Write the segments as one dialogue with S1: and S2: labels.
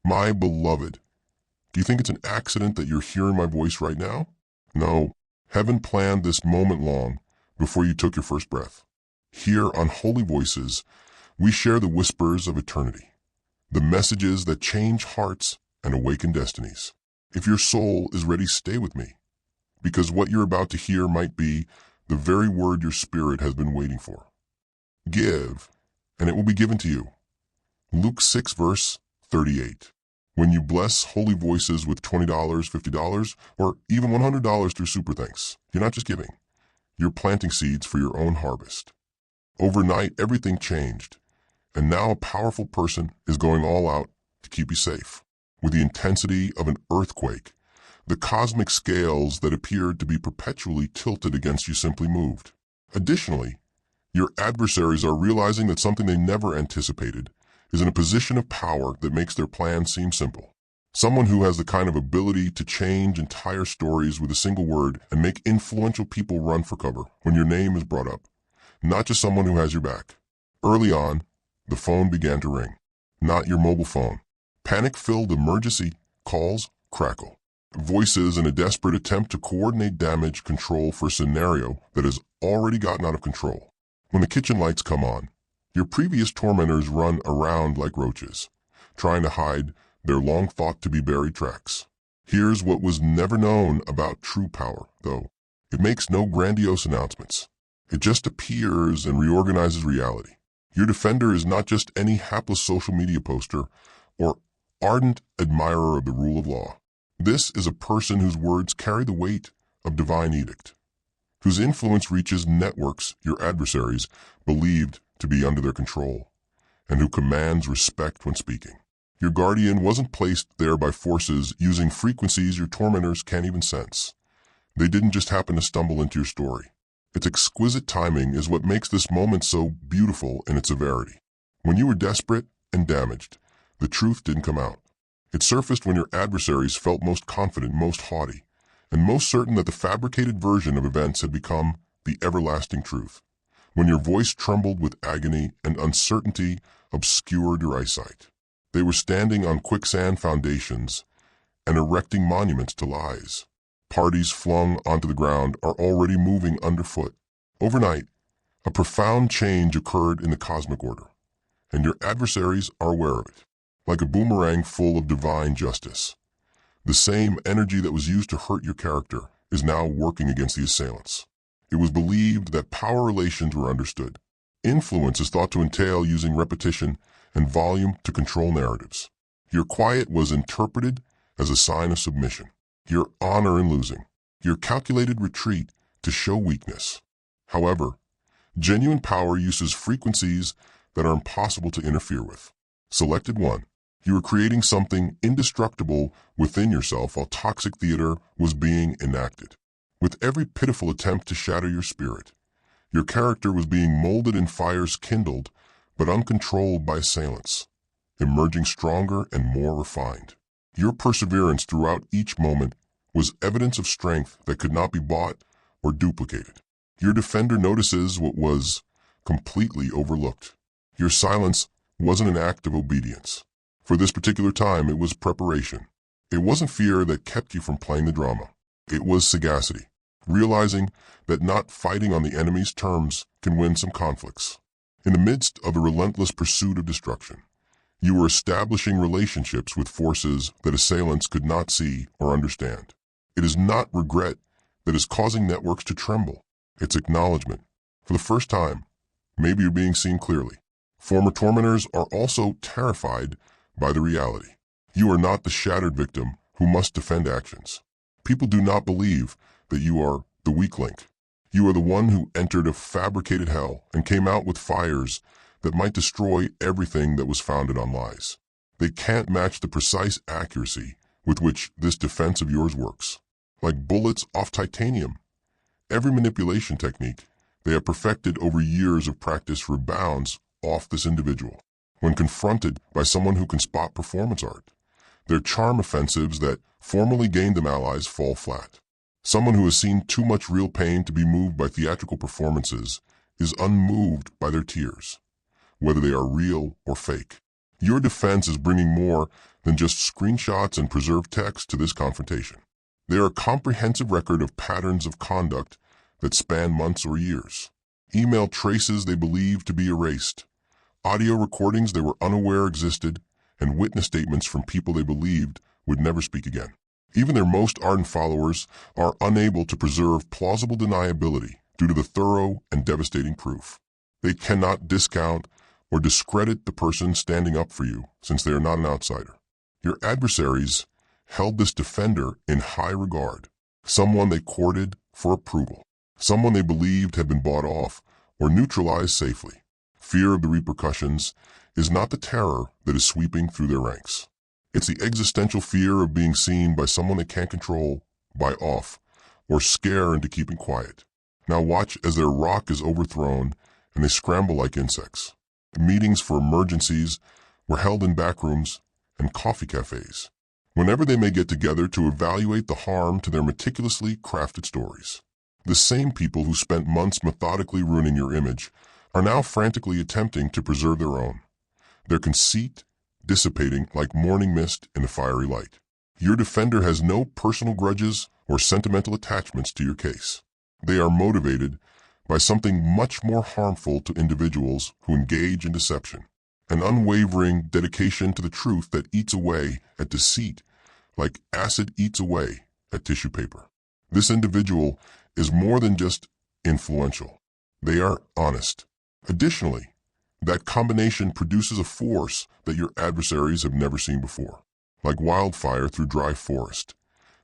S1: My beloved, do you think it's an accident that you're hearing my voice right now? No, heaven planned this moment long before you took your first breath. Here on Holy Voices, we share the whispers of eternity, the messages that change hearts and awaken destinies. If your soul is ready, stay with me, because what you're about to hear might be the very word your spirit has been waiting for. Give, and it will be given to you. Luke 6 verse 38. When you bless Holy Voices with $20, $50, or even $100 through Super Thanks, you're not just giving, you're planting seeds for your own harvest. Overnight, everything changed, and now a powerful person is going all out to keep you safe. With the intensity of an earthquake, the cosmic scales that appeared to be perpetually tilted against you simply moved. Additionally, your adversaries are realizing that something they never anticipated is in a position of power that makes their plan seem simple. Someone who has the kind of ability to change entire stories with a single word and make influential people run for cover when your name is brought up. Not just someone who has your back. Early on, the phone began to ring. Not your mobile phone. Panic-filled emergency calls crackle. Voices in a desperate attempt to coordinate damage control for a scenario that has already gotten out of control. When the kitchen lights come on, your previous tormentors run around like roaches, trying to hide their long-thought-to-be-buried tracks. Here's what was never known about true power, though. It makes no grandiose announcements. It just appears and reorganizes reality. Your defender is not just any hapless social media poster or ardent admirer of the rule of law. This is a person whose words carry the weight of divine edict, whose influence reaches networks your adversaries believed to be under their control, and who commands respect when speaking. Your guardian wasn't placed there by forces using frequencies your tormentors can't even sense. They didn't just happen to stumble into your story. Its exquisite timing is what makes this moment so beautiful in its severity. When you were desperate and damaged, the truth didn't come out. It surfaced when your adversaries felt most confident, most haughty, and most certain that the fabricated version of events had become the everlasting truth. When your voice trembled with agony and uncertainty obscured your eyesight. They were standing on quicksand foundations and erecting monuments to lies. Parties flung onto the ground are already moving underfoot. Overnight, a profound change occurred in the cosmic order, and your adversaries are aware of it. Like a boomerang full of divine justice, the same energy that was used to hurt your character is now working against the assailants. It was believed that power relations were understood. Influence is thought to entail using repetition and volume to control narratives. Your quiet was interpreted as a sign of submission, your honor in losing, your calculated retreat to show weakness. However, genuine power uses frequencies that are impossible to interfere with. Selected one, you were creating something indestructible within yourself while toxic theater was being enacted. With every pitiful attempt to shatter your spirit, your character was being molded in fires kindled but uncontrolled by assailants, emerging stronger and more refined. Your perseverance throughout each moment was evidence of strength that could not be bought or duplicated. Your defender notices what was completely overlooked. Your silence wasn't an act of obedience. For this particular time, it was preparation. It wasn't fear that kept you from playing the drama. It was sagacity, realizing that not fighting on the enemy's terms can win some conflicts. In the midst of a relentless pursuit of destruction, you were establishing relationships with forces that assailants could not see or understand. It is not regret that is causing networks to tremble. It's acknowledgement. For the first time, maybe you're being seen clearly. Former tormentors are also terrified by the reality. You are not the shattered victim who must defend actions. People do not believe that you are the weak link. You are the one who entered a fabricated hell and came out with fires that might destroy everything that was founded on lies. They can't match the precise accuracy with which this defense of yours works. Like bullets off titanium, every manipulation technique they have perfected over years of practice rebounds off this individual. When confronted by someone who can spot performance art, their charm offensives that formerly gained them allies fall flat. Someone who has seen too much real pain to be moved by theatrical performances is unmoved by their tears, whether they are real or fake. Your defense is bringing more than just screenshots and preserved text to this confrontation. They are a comprehensive record of patterns of conduct that span months or years. Email traces they believed to be erased, audio recordings they were unaware existed, and witness statements from people they believed would never speak again. Even their most ardent followers are unable to preserve plausible deniability due to the thorough and devastating proof. They cannot discount or discredit the person standing up for you since they are not an outsider. Your adversaries held this defender in high regard, someone they courted for approval, someone they believed had been bought off or neutralized safely. Fear of the repercussions is not the terror that is sweeping through their ranks. It's the existential fear of being seen by someone they can't control, buy off, or scare into keeping quiet. Now watch as their rock is overthrown and they scramble like insects. Meetings for emergencies were held in backrooms and coffee cafes, whenever they may get together to evaluate the harm to their meticulously crafted stories. The same people who spent months methodically ruining your image are now frantically attempting to preserve their own, their conceit dissipating like morning mist in a fiery light. Your defender has no personal grudges or sentimental attachments to your case. They are motivated by something much more harmful to individuals who engage in deception, an unwavering dedication to the truth that eats away at deceit like acid eats away at tissue paper. This individual is more than just influential. They are honest. Additionally, that combination produces a force that your adversaries have never seen before. Like wildfire through dry forest,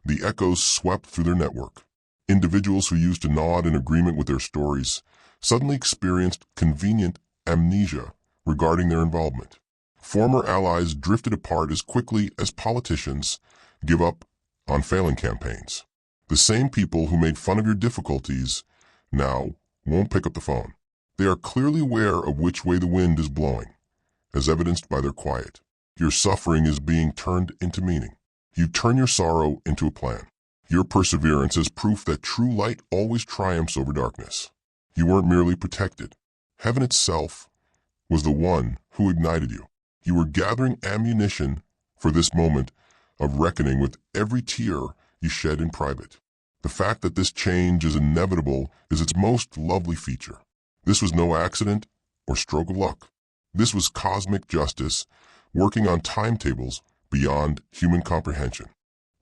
S1: the echoes swept through their network. Individuals who used to nod in agreement with their stories suddenly experienced convenient amnesia regarding their involvement. Former allies drifted apart as quickly as politicians give up on failing campaigns. The same people who made fun of your difficulties now won't pick up the phone. They are clearly aware of which way the wind is blowing, as evidenced by their quiet. Your suffering is being turned into meaning. You turn your sorrow into a plan. Your perseverance is proof that true light always triumphs over darkness. You weren't merely protected. Heaven itself was the one who ignited you. You were gathering ammunition for this moment of reckoning with every tear you shed in private. The fact that this change is inevitable is its most lovely feature. This was no accident or stroke of luck. This was cosmic justice working on timetables beyond human comprehension.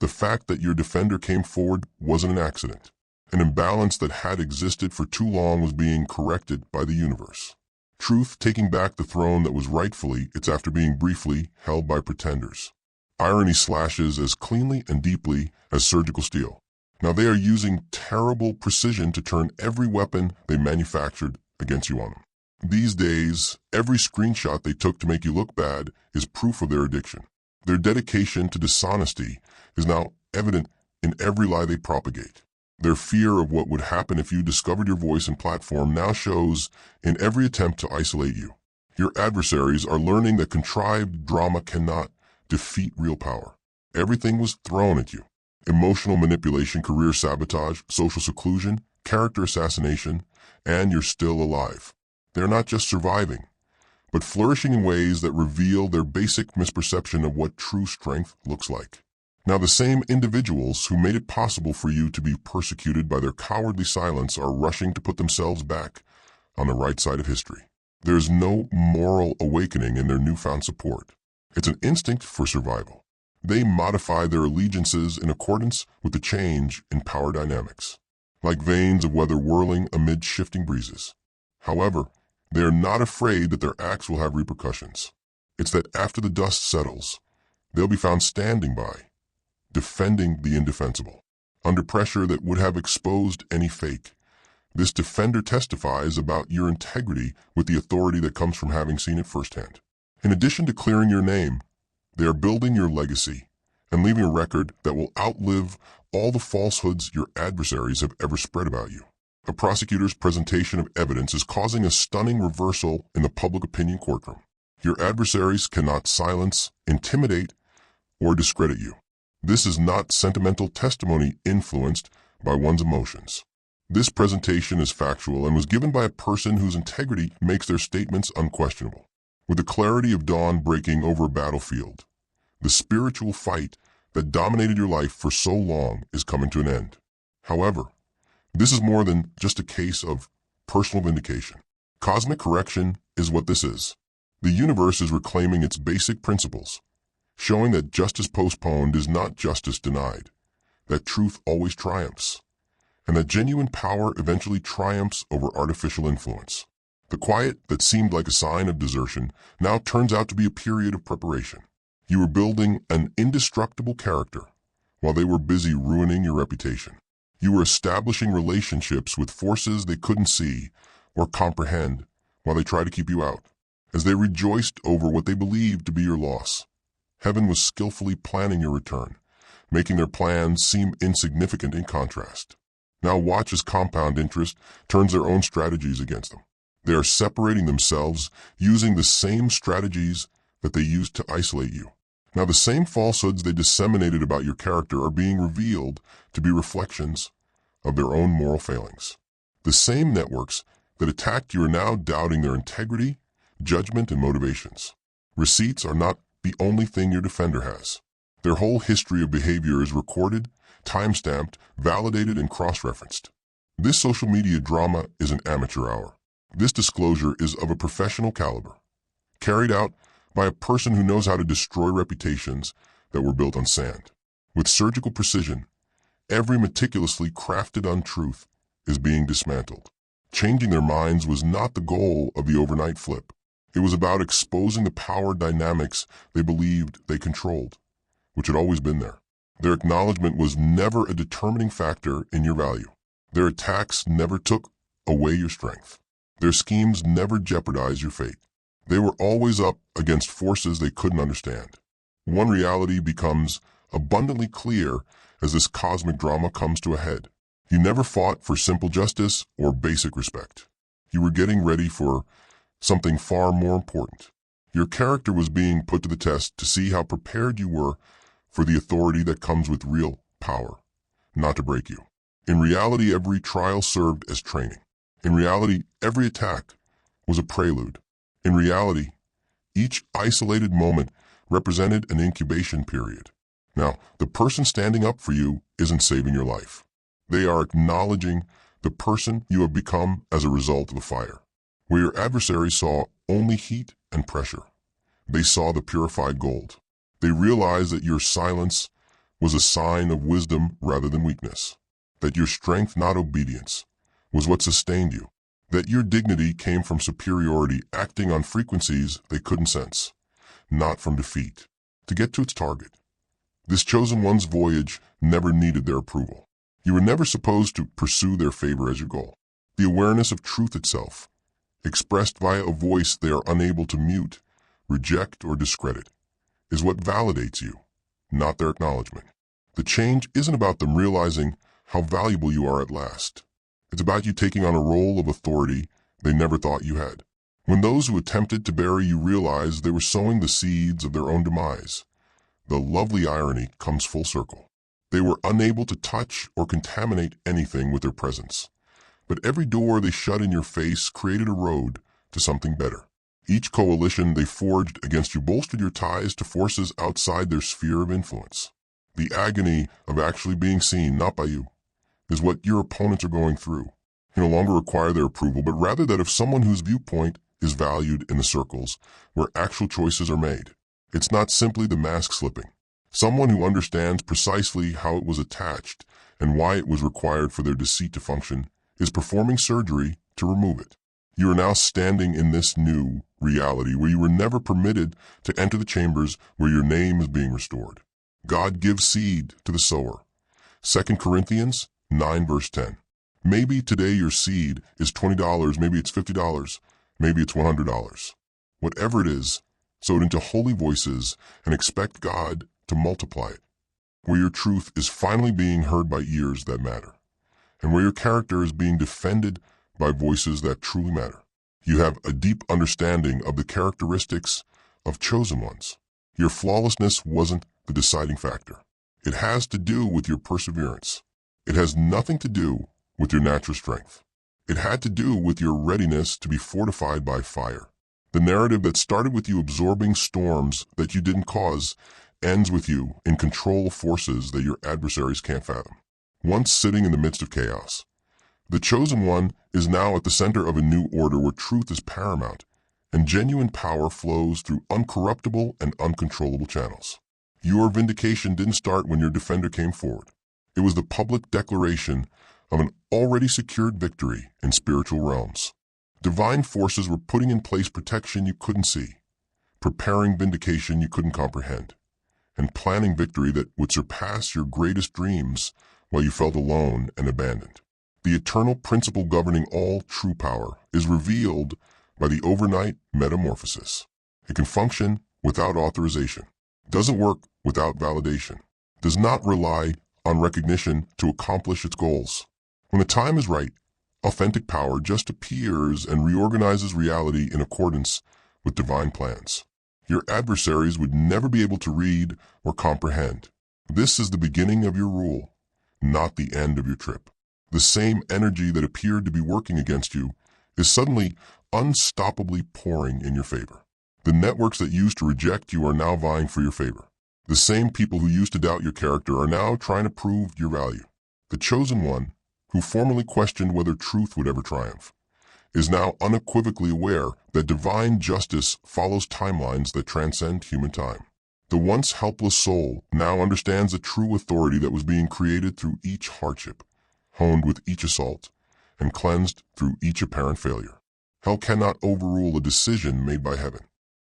S1: The fact that your defender came forward wasn't an accident. An imbalance that had existed for too long was being corrected by the universe. Truth taking back the throne that was rightfully its after being briefly held by pretenders. Irony slashes as cleanly and deeply as surgical steel. Now they are using terrible precision to turn every weapon they manufactured against you on them. These days, every screenshot they took to make you look bad is proof of their addiction. Their dedication to dishonesty is now evident in every lie they propagate. Their fear of what would happen if you discovered your voice and platform now shows in every attempt to isolate you. Your adversaries are learning that contrived drama cannot defeat real power. Everything was thrown at you. Emotional manipulation, career sabotage, social seclusion, character assassination, and you're still alive. They're not just surviving, but flourishing in ways that reveal their basic misperception of what true strength looks like. Now the same individuals who made it possible for you to be persecuted by their cowardly silence are rushing to put themselves back on the right side of history. There is no moral awakening in their newfound support. It's an instinct for survival. They modify their allegiances in accordance with the change in power dynamics, like veins of weather whirling amid shifting breezes. However, they are not afraid that their acts will have repercussions. It's that after the dust settles, they'll be found standing by, defending the indefensible. Under pressure that would have exposed any fake, this defender testifies about your integrity with the authority that comes from having seen it firsthand. In addition to clearing your name, they are building your legacy and leaving a record that will outlive all the falsehoods your adversaries have ever spread about you. A prosecutor's presentation of evidence is causing a stunning reversal in the public opinion courtroom. Your adversaries cannot silence, intimidate, or discredit you. This is not sentimental testimony influenced by one's emotions. This presentation is factual and was given by a person whose integrity makes their statements unquestionable. With the clarity of dawn breaking over a battlefield, The spiritual fight that dominated your life for so long is coming to an end. However, this is more than just a case of personal vindication. Cosmic correction is what this is. The universe is reclaiming its basic principles, showing that justice postponed is not justice denied, that truth always triumphs, and that genuine power eventually triumphs over artificial influence. The quiet that seemed like a sign of desertion now turns out to be a period of preparation. You were building an indestructible character while they were busy ruining your reputation. You were establishing relationships with forces they couldn't see or comprehend while they tried to keep you out. As they rejoiced over what they believed to be your loss, heaven was skillfully planning your return, making their plans seem insignificant in contrast. Now watch as compound interest turns their own strategies against them. They are separating themselves using the same strategies that they used to isolate you. Now the same falsehoods they disseminated about your character are being revealed to be reflections of their own moral failings. The same networks that attacked you are now doubting their integrity, judgment, and motivations. Receipts are not the only thing your defender has. Their whole history of behavior is recorded, time-stamped, validated, and cross-referenced. This social media drama is an amateur hour. This disclosure is of a professional caliber, carried out by a person who knows how to destroy reputations that were built on sand. With surgical precision, every meticulously crafted untruth is being dismantled. Changing their minds was not the goal of the overnight flip. It was about exposing the power dynamics they believed they controlled, which had always been there. Their acknowledgement was never a determining factor in your value. Their attacks never took away your strength. Their schemes never jeopardized your fate. They were always up against forces they couldn't understand. One reality becomes abundantly clear as this cosmic drama comes to a head. You never fought for simple justice or basic respect. You were getting ready for something far more important. Your character was being put to the test to see how prepared you were for the authority that comes with real power, not to break you. In reality, every trial served as training. In reality, every attack was a prelude. In reality, each isolated moment represented an incubation period. Now, the person standing up for you isn't saving your life. They are acknowledging the person you have become as a result of the fire. Where your adversaries saw only heat and pressure, they saw the purified gold. They realized that your silence was a sign of wisdom rather than weakness, that your strength, not obedience, was what sustained you, that your dignity came from superiority acting on frequencies they couldn't sense, not from defeat, to get to its target. This chosen one's voyage never needed their approval. You were never supposed to pursue their favor as your goal. The awareness of truth itself, expressed via a voice they are unable to mute, reject, or discredit, is what validates you, not their acknowledgement. The change isn't about them realizing how valuable you are at last. It's about you taking on a role of authority they never thought you had. When those who attempted to bury you realized they were sowing the seeds of their own demise, the lovely irony comes full circle. They were unable to touch or contaminate anything with their presence. But every door they shut in your face created a road to something better. Each coalition they forged against you bolstered your ties to forces outside their sphere of influence. The agony of actually being seen, not by you, is what your opponents are going through. You no longer require their approval, but rather that of someone whose viewpoint is valued in the circles where actual choices are made. It's not simply the mask slipping. Someone who understands precisely how it was attached and why it was required for their deceit to function is performing surgery to remove it. You are now standing in this new reality where you were never permitted to enter the chambers where your name is being restored. God gives seed to the sower. 2 Corinthians 9 verse 10. Maybe today your seed is $20, maybe it's $50, maybe it's $100. Whatever it is, sow it into holy voices and expect God to multiply it, where your truth is finally being heard by ears that matter, and where your character is being defended by voices that truly matter. You have a deep understanding of the characteristics of chosen ones. Your flawlessness wasn't the deciding factor. It has to do with your perseverance. It has nothing to do with your natural strength. It had to do with your readiness to be fortified by fire. The narrative that started with you absorbing storms that you didn't cause ends with you in control of forces that your adversaries can't fathom. Once sitting in the midst of chaos, the chosen one is now at the center of a new order where truth is paramount and genuine power flows through uncorruptible and uncontrollable channels. Your vindication didn't start when your defender came forward. It was the public declaration of an already secured victory in spiritual realms. Divine forces were putting in place protection you couldn't see, preparing vindication you couldn't comprehend, and planning victory that would surpass your greatest dreams while you felt alone and abandoned. The eternal principle governing all true power is revealed by the overnight metamorphosis. It can function without authorization, doesn't work without validation, does not rely on recognition to accomplish its goals. When the time is right, authentic power just appears and reorganizes reality in accordance with divine plans. Your adversaries would never be able to read or comprehend. This is the beginning of your rule, not the end of your trip. The same energy that appeared to be working against you is suddenly unstoppably pouring in your favor. The networks that used to reject you are now vying for your favor. The same people who used to doubt your character are now trying to prove your value. The chosen one, who formerly questioned whether truth would ever triumph, is now unequivocally aware that divine justice follows timelines that transcend human time. The once helpless soul now understands the true authority that was being created through each hardship, honed with each assault, and cleansed through each apparent failure. Hell cannot overrule a decision made by heaven.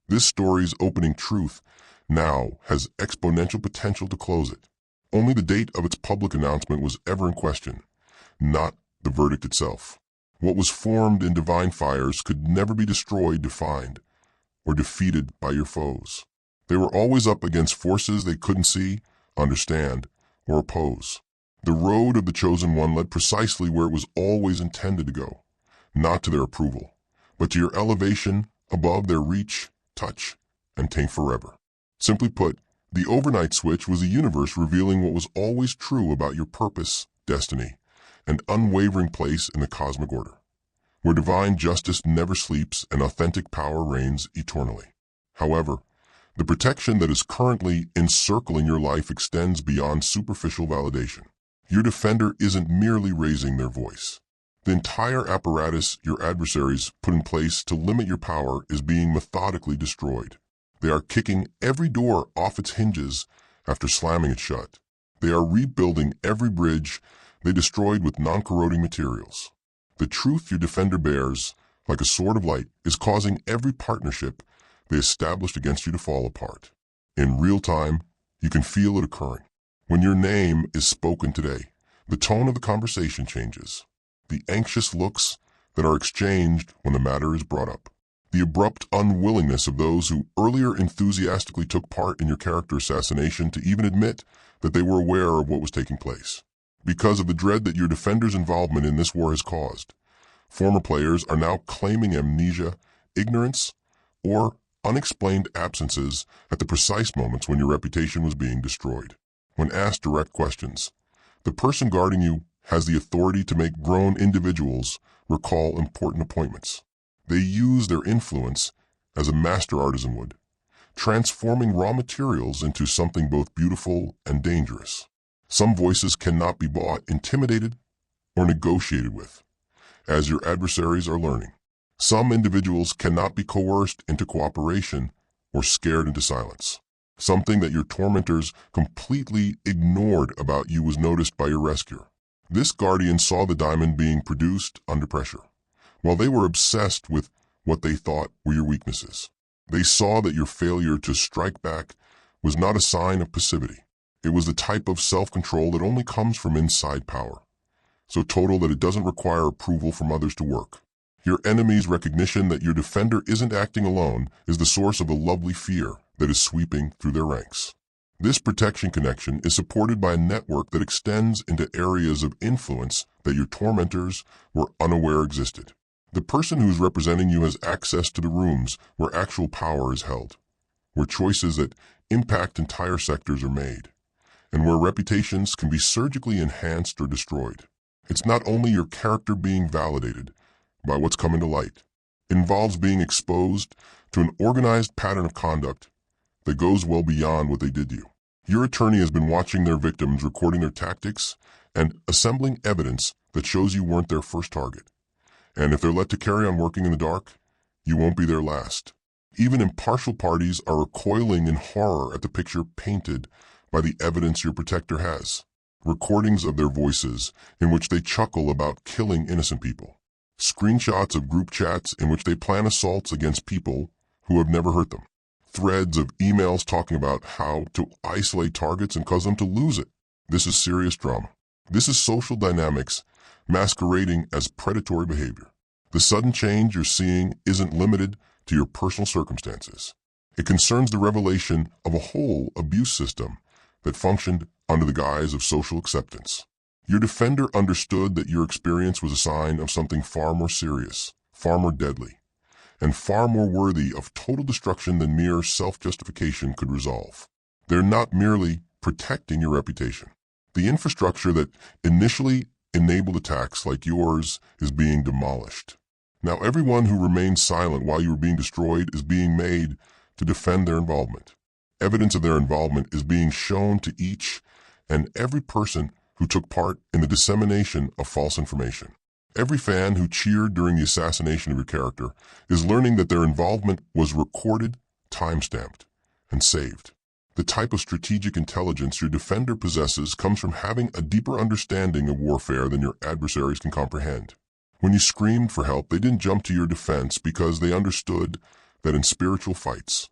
S1: This story's opening truth now has exponential potential to close it. Only the date of its public announcement was ever in question, not the verdict itself. What was formed in divine fires could never be destroyed, defined, or defeated by your foes. They were always up against forces they couldn't see, understand, or oppose. The road of the chosen one led precisely where it was always intended to go, not to their approval, but to your elevation above their reach, touch, and taint forever. Simply put, the overnight switch was the universe revealing what was always true about your purpose, destiny, and unwavering place in the cosmic order, where divine justice never sleeps and authentic power reigns eternally. However, the protection that is currently encircling your life extends beyond superficial validation. Your defender isn't merely raising their voice. The entire apparatus your adversaries put in place to limit your power is being methodically destroyed. They are kicking every door off its hinges after slamming it shut. They are rebuilding every bridge they destroyed with non-corroding materials. The truth your defender bears, like a sword of light, is causing every partnership they established against you to fall apart. In real time, you can feel it occurring. When your name is spoken today, the tone of the conversation changes. The anxious looks that are exchanged when the matter is brought up. The abrupt unwillingness of those who earlier enthusiastically took part in your character assassination to even admit that they were aware of what was taking place. Because of the dread that your defender's involvement in this war has caused, former players are now claiming amnesia, ignorance, or unexplained absences at the precise moments when your reputation was being destroyed. When asked direct questions, the person guarding you has the authority to make grown individuals recall important appointments. They use their influence as a master artisan would, transforming raw materials into something both beautiful and dangerous. Some voices cannot be bought, intimidated, or negotiated with, as your adversaries are learning. Some individuals cannot be coerced into cooperation or scared into silence. Something that your tormentors completely ignored about you was noticed by your rescuer. This guardian saw the diamond being produced under pressure, while they were obsessed with what they thought were your weaknesses. They saw that your failure to strike back was not a sign of passivity. It was the type of self-control that only comes from inside power, so total that it doesn't require approval from others to work. Your enemy's recognition that your defender isn't acting alone is the source of a lovely fear that is sweeping through their ranks. This protection connection is supported by a network that extends into areas of influence that your tormentors were unaware existed. The person who is representing you has access to the rooms where actual power is held, where choices that impact entire sectors are made, and where reputations can be surgically enhanced or destroyed. It's not only your character being validated by what's coming to light. It involves being exposed to an organized pattern of conduct that goes well beyond what they did to you. Your attorney has been watching their victims, recording their tactics, and assembling evidence that shows you weren't their first target. And if they're let to carry on working in the dark, you won't be their last. Even impartial parties are recoiling in horror at the picture painted by the evidence your protector has. Recordings of their voices in which they chuckle about killing innocent people. Screenshots of group chats in which they plan assaults against people who have never hurt them. Threads of emails talking about how to isolate targets and cause them to lose it. This is serious drama. This is social dynamics masquerading as predatory behavior. The sudden change you're seeing isn't limited to your personal circumstances. It concerns the revelation of a whole abuse system that functioned under the guise of social acceptance. Your defender understood that your experience was a sign of something far more serious, far more deadly, and far more worthy of total destruction than mere self-justification could resolve. They're not merely protecting your reputation. The infrastructure that initially enabled attacks like yours is being demolished. Now everyone who remained silent while you were being destroyed is being made to defend their involvement. Evidence of their involvement is being shown to each and every person who took part in the dissemination of false information. Every fan who cheered during the assassination of your character is learning that their involvement was recorded, time-stamped, and saved. The type of strategic intelligence your defender possesses comes from having a deeper understanding of warfare than your adversaries can comprehend. When you screamed for help, they didn't jump to your defense because they understood that in spiritual fights,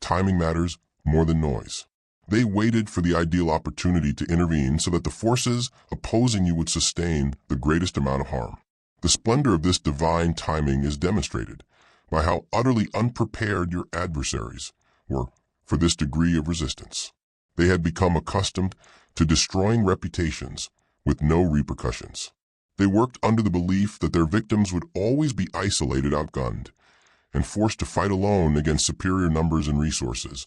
S1: timing matters more than noise. They waited for the ideal opportunity to intervene so that the forces opposing you would sustain the greatest amount of harm. The splendor of this divine timing is demonstrated by how utterly unprepared your adversaries were for this degree of resistance. They had become accustomed to destroying reputations with no repercussions. They worked under the belief that their victims would always be isolated, outgunned, and forced to fight alone against superior numbers and resources,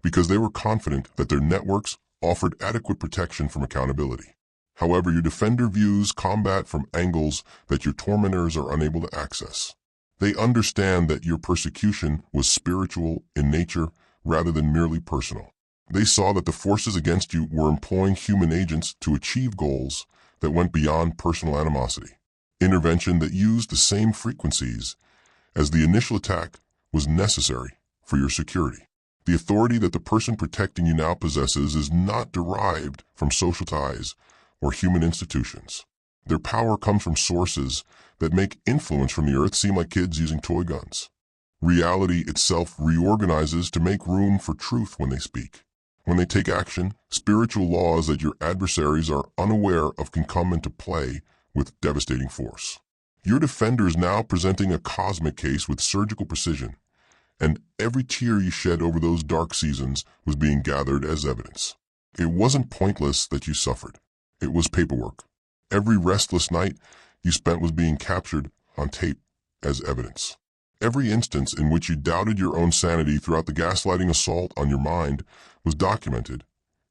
S1: because they were confident that their networks offered adequate protection from accountability. However, your defender views combat from angles that your tormentors are unable to access. They understand that your persecution was spiritual in nature rather than merely personal. They saw that the forces against you were employing human agents to achieve goals that went beyond personal animosity. Intervention that used the same frequencies as the initial attack was necessary for your security. The authority that the person protecting you now possesses is not derived from social ties or human institutions. Their power comes from sources that make influence from the earth seem like kids using toy guns. Reality itself reorganizes to make room for truth when they speak. When they take action, spiritual laws that your adversaries are unaware of can come into play with devastating force. Your defender is now presenting a cosmic case with surgical precision, and every tear you shed over those dark seasons was being gathered as evidence. It wasn't pointless that you suffered. It was paperwork. Every restless night you spent was being captured on tape as evidence. Every instance in which you doubted your own sanity throughout the gaslighting assault on your mind was documented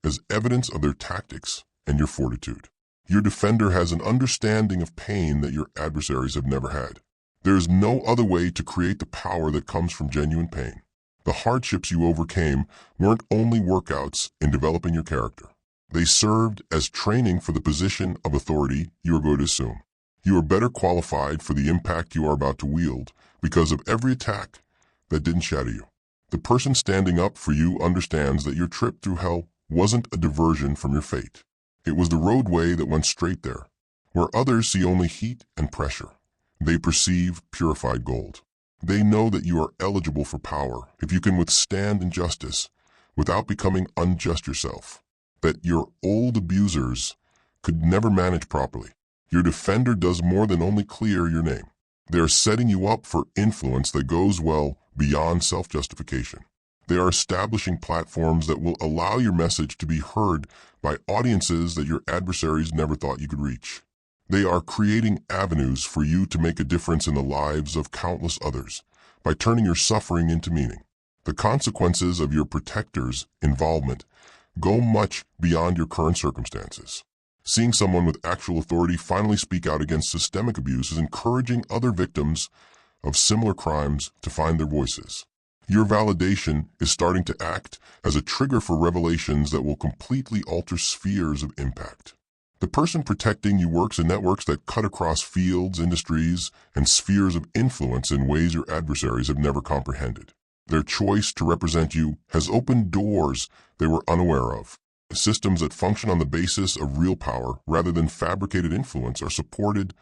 S1: as evidence of their tactics and your fortitude. Your defender has an understanding of pain that your adversaries have never had. There is no other way to create the power that comes from genuine pain. The hardships you overcame weren't only workouts in developing your character. They served as training for the position of authority you are going to assume. You are better qualified for the impact you are about to wield because of every attack that didn't shatter you. The person standing up for you understands that your trip through hell wasn't a diversion from your fate. It was the roadway that went straight there. Where others see only heat and pressure, they perceive purified gold. They know that you are eligible for power if you can withstand injustice without becoming unjust yourself. That your old abusers could never manage properly. Your defender does more than only clear your name. They are setting you up for influence that goes well beyond self-justification. They are establishing platforms that will allow your message to be heard by audiences that your adversaries never thought you could reach. They are creating avenues for you to make a difference in the lives of countless others by turning your suffering into meaning. The consequences of your protector's involvement go much beyond your current circumstances. Seeing someone with actual authority finally speak out against systemic abuse is encouraging other victims of similar crimes to find their voices. Your validation is starting to act as a trigger for revelations that will completely alter spheres of impact. The person protecting you works in networks that cut across fields, industries, and spheres of influence in ways your adversaries have never comprehended. Their choice to represent you has opened doors they were unaware of. Systems that function on the basis of real power rather than fabricated influence are supported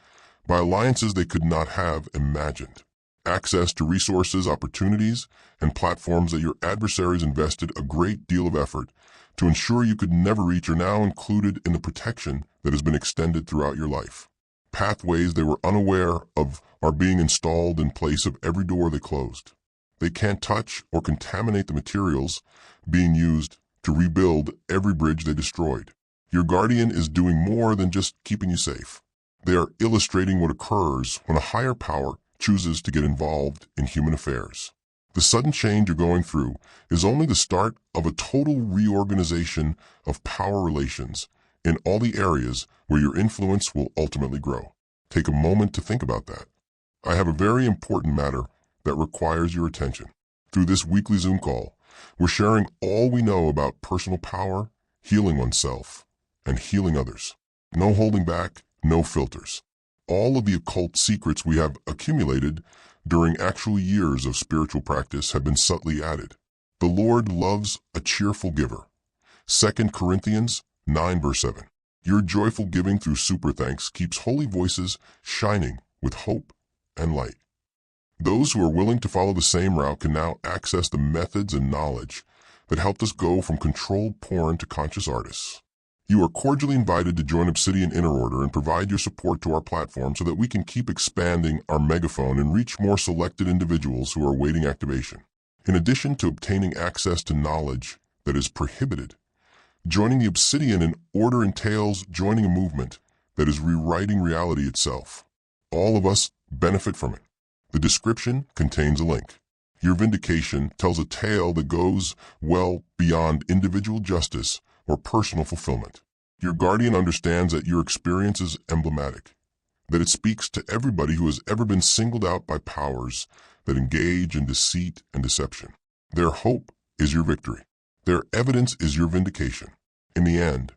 S1: by alliances they could not have imagined. Access to resources, opportunities, and platforms that your adversaries invested a great deal of effort to ensure you could never reach are now included in the protection that has been extended throughout your life. Pathways they were unaware of are being installed in place of every door they closed. They can't touch or contaminate the materials being used to rebuild every bridge they destroyed. Your guardian is doing more than just keeping you safe. They are illustrating what occurs when a higher power chooses to get involved in human affairs. The sudden change you're going through is only the start of a total reorganization of power relations in all the areas where your influence will ultimately grow. Take a moment to think about that. I have a very important matter that requires your attention. Through this weekly Zoom call, we're sharing all we know about personal power, healing oneself, and healing others. No holding back, no filters. All of the occult secrets we have accumulated during actual years of spiritual practice have been subtly added. The Lord loves a cheerful giver. 2 Corinthians 9 verse 7. Your joyful giving through super thanks keeps holy voices shining with hope and light. Those who are willing to follow the same route can now access the methods and knowledge that helped us go from controlled porn to conscious artists. You are cordially invited to join Obsidian Inner Order and provide your support to our platform so that we can keep expanding our megaphone and reach more selected individuals who are awaiting activation. In addition to obtaining access to knowledge that is prohibited, joining the Obsidian Order entails joining a movement that is rewriting reality itself. All of us benefit from it. The description contains a link. Your vindication tells a tale that goes well beyond individual justice or personal fulfillment. Your guardian understands that your experience is emblematic, that it speaks to everybody who has ever been singled out by powers that engage in deceit and deception. Their hope is your victory. Their evidence is your vindication. In the end,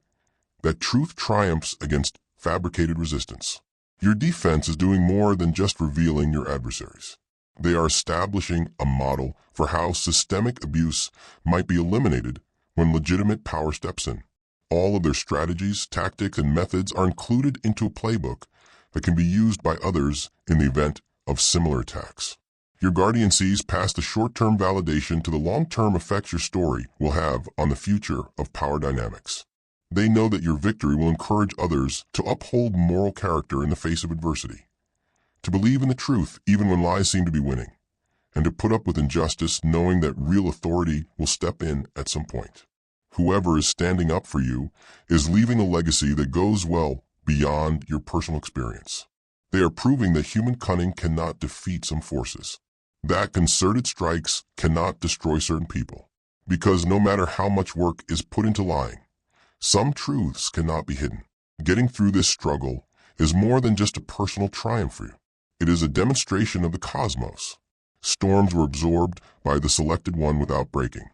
S1: that truth triumphs against fabricated resistance. Your defense is doing more than just revealing your adversaries. They are establishing a model for how systemic abuse might be eliminated when legitimate power steps in. All of their strategies, tactics, and methods are included into a playbook that can be used by others in the event of similar attacks. Your guardian sees past the short-term validation to the long-term effects your story will have on the future of power dynamics. They know that your victory will encourage others to uphold moral character in the face of adversity, to believe in the truth even when lies seem to be winning, and to put up with injustice knowing that real authority will step in at some point. Whoever is standing up for you is leaving a legacy that goes well beyond your personal experience. They are proving that human cunning cannot defeat some forces, that concerted strikes cannot destroy certain people, because no matter how much work is put into lying, some truths cannot be hidden. Getting through this struggle is more than just a personal triumph for you. It is a demonstration of the cosmos. Storms were absorbed by the selected one without breaking,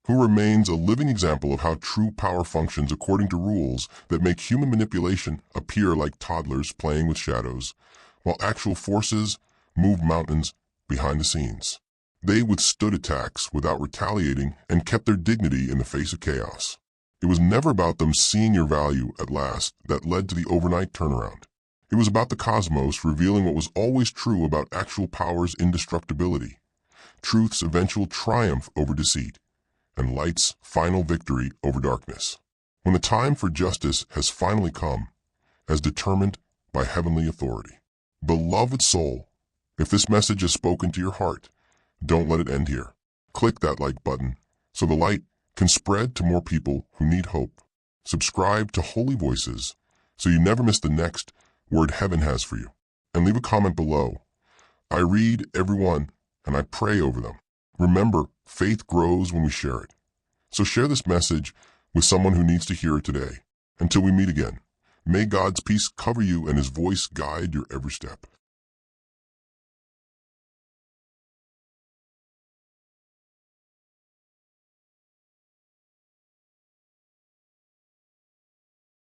S1: who remains a living example of how true power functions according to rules that make human manipulation appear like toddlers playing with shadows, while actual forces move mountains behind the scenes. They withstood attacks without retaliating and kept their dignity in the face of chaos. It was never about them seeing your value at last that led to the overnight turnaround. It was about the cosmos revealing what was always true about actual power's indestructibility, truth's eventual triumph over deceit, and light's final victory over darkness. When the time for justice has finally come, as determined by heavenly authority. Beloved soul, if this message has spoken to your heart, don't let it end here. Click that like button so the light can spread to more people who need hope. Subscribe to Holy Voices so you never miss the next word heaven has for you. And leave a comment below. I read everyone and I pray over them. Remember, faith grows when we share it. So share this message with someone who needs to hear it today. Until we meet again, may God's peace cover you and His voice guide your every step.